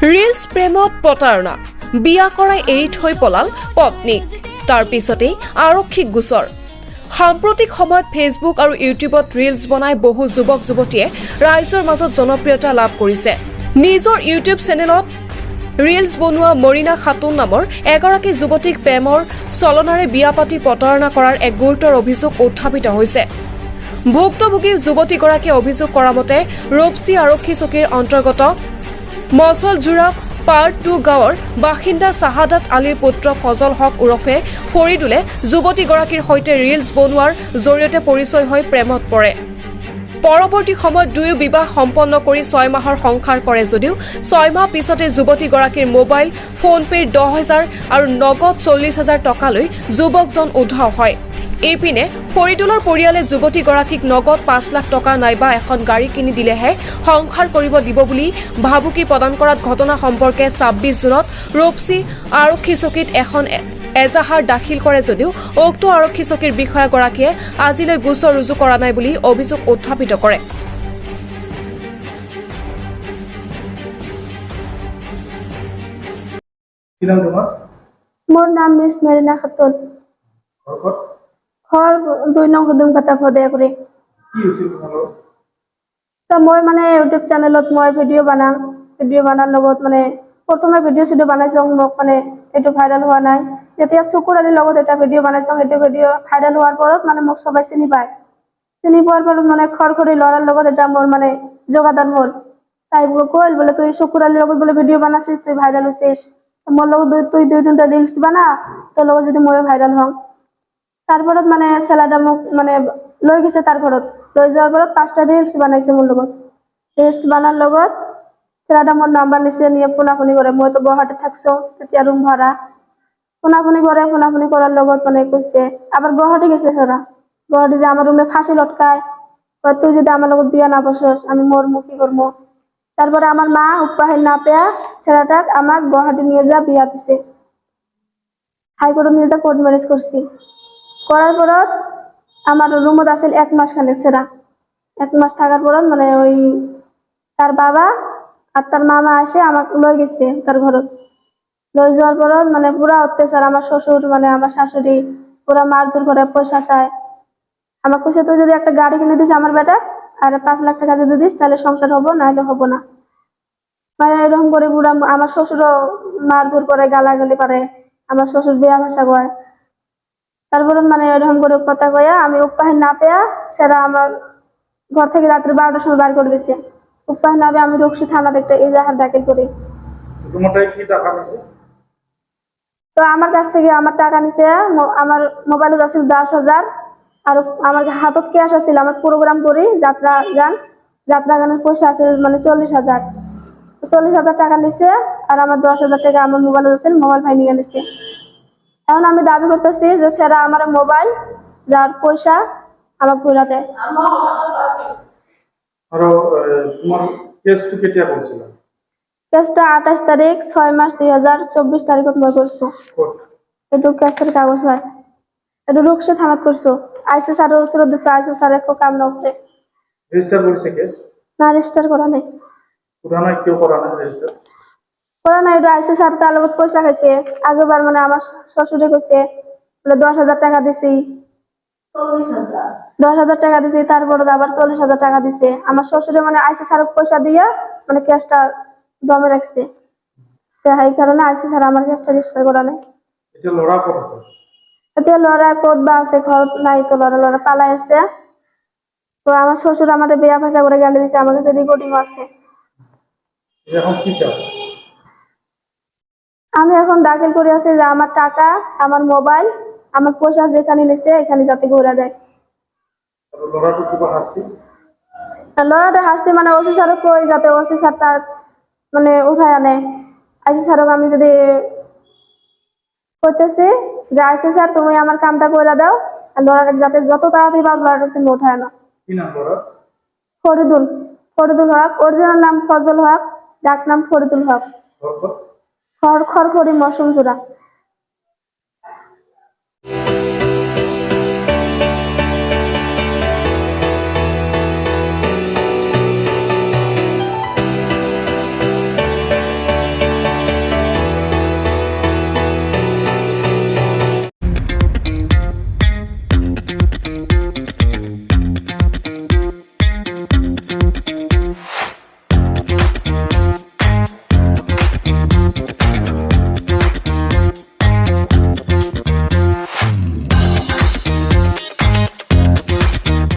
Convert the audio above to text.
reels প্ৰেমত প্ৰতাৰণা বিয়া কৰাই এৰি থৈ পলাল পত্নীক তাৰ পিছতেই আৰক্ষীক গোচৰ সাম্প্ৰতিক সময়ত ফেচবুক আৰু ইউটিউবত ৰিলছ বনাই বহু যুৱক যুৱতীয়ে ৰাইজৰ মাজত জনপ্ৰিয়তা লাভ কৰিছে নিজৰ ইউটিউব চেনেলত ৰিলছ বনোৱা মৰিনা খাতুন নামৰ এগৰাকী যুৱতীক প্ৰেমৰ চলনাৰে বিয়া পাতি প্ৰতাৰণা কৰাৰ এক গুৰুতৰ অভিযোগ উত্থাপিত হৈছে ভুক্তভোগী যুৱতীগৰাকীয়ে অভিযোগ কৰা মতে ৰূপসী আৰক্ষী চকীৰ অন্তৰ্গত মছলজোৰা পাৰ্ট 2 গাঁৱৰ বাসিন্দা শাহাদাত আলীৰ পুত্ৰ ফজল হক উৰফে ফৰিদুলে যুৱতীগৰাকীৰ সৈতে ৰিলছ বনোৱাৰ জৰিয়তে পৰিচয় হৈ প্ৰেমত পৰে পৰৱৰ্তী সময়ত দুয়ো বিবাহ সম্পন্ন কৰি 6 মাহৰ সংসাৰ কৰে যদিও 6 মাহ পিছতে যুৱতীগৰাকীৰ মোবাইল ফোনপেৰ 10,000 আৰু নগদ 40,000 টকালৈ যুৱকজন উদ্ধাৰ হয় এইপিনে ফৰিদুলৰ পৰিয়ালে যুৱতীগৰাকীক নগদ 5 লাখ টকা নাইবা এখন গাড়ী কিনি দিলেহে সংসাৰ কৰিব দিব বুলি ভাবুকি প্ৰদান কৰাত ঘটনা সম্পৰ্কে 26 জুনত ৰূপসী আৰক্ষী চকীত এখন এজাহাৰ দাখিল কৰে যদিও উক্ত আৰক্ষী চকীৰ বিষয়াগৰাকীয়ে আজিলৈ গোচৰ ৰুজু কৰা নাই বুলি অভিযোগ উত্থাপিত কৰে মোৰ নাম মিছ মেৰিনা খাতুন ঘৰ 2 নং হুদুম কাটা ফদে কৰি কি হৈছিল তোমালোকৰ তো মই মানে ইউটিউব চেনেলত মই ভিডিঅ' বনাৰ লগত মানে প্ৰথমে ভিডিঅ' বনাইছোঁ মোক মানে এইটো ভাইৰেল হোৱা নাই যেতিয়া চকুৰ আলীৰ লগত এটা ভিডিঅ' বনাইছোঁ সেইটো ভিডিঅ' ভাইৰেল হোৱাৰ পৰত মানে মোক সবাই চিনি পায় চিনি পোৱাৰ পৰত মানে খৰখৰি ল'ৰাৰ লগত এটা মোৰ মানে যোগাদান হ'ল তাই কল বোলে তুই চকুৰ আলীৰ লগত বোলে ভিডিঅ' বনাইছিস তুই ভাইৰেল হৈছিস মোৰ লগত তুই 2-3টা ৰিলছ বনা তোৰ লগত যদি মই ভাইৰেল হওঁ তারপরত মানে সেলাটা মোক মানে লৈ গেছে তার ঘরত লৈ যাওয়ার পর 5টা রিলস বানাইছে মোর লগত রিলস বানার লগত সেলাটা মোর নাম্বার নিছে নিয়ে ফোনাফোনি করে মই তো গুয়াহাটি থাকছো তেতিয়া রুম ভাড়া ফোনাফোনি করার লগত মানে কইছে আবার গুয়াহাটি গেছে সেরা গুয়াহাটি যে আমার রুমে ফাঁসি লটকায় তুই যদি আমার লগত বিয়া না বসস আমি মরমু কি করবো তারপরে আমার মা উপায় না পেয়া সেলাটাক আমার গুয়াহাটি নিয়ে যা বিয়া দিছে হাইকোর্টে নিয়ে যা কোর্ট ম্যারেজ করছি করার পর আমার রুমত আছিল 1 মাস খানে সেরা 1 মাস থাকার পর মানে ওই তার বাবা আর তার মামা এসে আমাকে লই গেছে তার ঘরত লই যাওয়ার পর মানে পুরা অত্যাচার আমার শ্বশুর মানে আমার শাশুড়ি পুরা মারধর করে পয়সা চায় আমার কইছে তুই যদি একটা গাড়ি কিনে দিস আমার বেটা আর 5 লাখ টাকা যদি দিস তাহলে সংসার হবো না হলে হবো না মানে এরকম করে পুরা আমার শ্বশুরও মারধর করে গালাগালি পারে আমার শ্বশুর বিয়া ভাষা কয় তারপরে মানে এরকম করে কথা কইয়া আমি উপায় না পেয়া সেরা আমার ঘর থেকে রাত্রি 12টার সময় বার করে দিছে উপায় না পেয়ে আমি রক্সি থানা দেখতে এজাহার দাখিল করি তোমারটাই কি টাকা নিছে তো আমার কাছ থেকে আমার টাকা নিছে আমার মোবাইলে আছিল 10,000 আর আমার হাতত ক্যাশ আছিল আমার প্রোগ্রাম করি যাত্রা গানের পয়সা আছিল মানে 40,000 টাকা নিছে আর আমার 10,000 টাকা আমার মোবাইলে আছিল মোবাইল ভাই নিয়ে নিছে এখন আমি দাবি করতেছি যে সেরা আমার মোবাইল যার পয়সা আমাকে ঘুরা দেয় আর তোমার কেসটা কেতিয়া করছিল কেসটা 28 তারিখ 6 মাস 2024 তারিখত মই করছো এটু কেসের কাগজ হয় এটু রুকসে থামাত করছো আইসে স্যার ওসর দিছে আইসে স্যার একটু কাম না করে রেজিস্টার করেছে কেস না রেজিস্টার করা নাই পুরানা কেউ করা না রেজিস্টার করা নাই এটু আইসে স্যার তার লগত পয়সা খাইছে আগেবার মানে আমার শ্বশুরে কইছে বলে 10,000 টাকা দিছি 10,000 টাকা দিছি তারপর আবার 40,000 টাকা দিছে আমার শ্বশুরে মানে আইসি স্যার পয়সা দিয়া মানে কেসটা দমে রাখছে তো এই কারণে আইসি স্যার আমার কেসটা রেজিস্টার করা নাই এটা লড়া করেছে এটা লড়া কোদবা আছে ঘর নাই তো লড়া পালাই আছে তো আমার শ্বশুর আমারে বিয়া ভাষা করে গালি দিছে আমার কাছে রেকর্ডিং আছে এখন কি চাও আমি এখন দাখিল করে আছি যে আমার টাকা আমার মোবাইল আমার পয়সা যেখানে নিছে এখানে যাতে ঘোরা যায় লড়াটা কি হাসছি লড়াটা হাসতে মানে ওসি স্যার কই যাতে ওসি স্যার তার মানে উঠায় আনে আইসি স্যারকে আমি যদি কইতেছি যে আইসি স্যার তুমি আমার কামটা কইরা দাও আর লড়াটা যাতে যত তাড়াতাড়ি পারো লড়াটা তুমি উঠায় আনো কি নাম লড়া ফরিদুল হক অরিজিনাল নাম ফজল হক ডাক নাম ফরিদুল হক খড়খড়ি মৌসুম জোড়া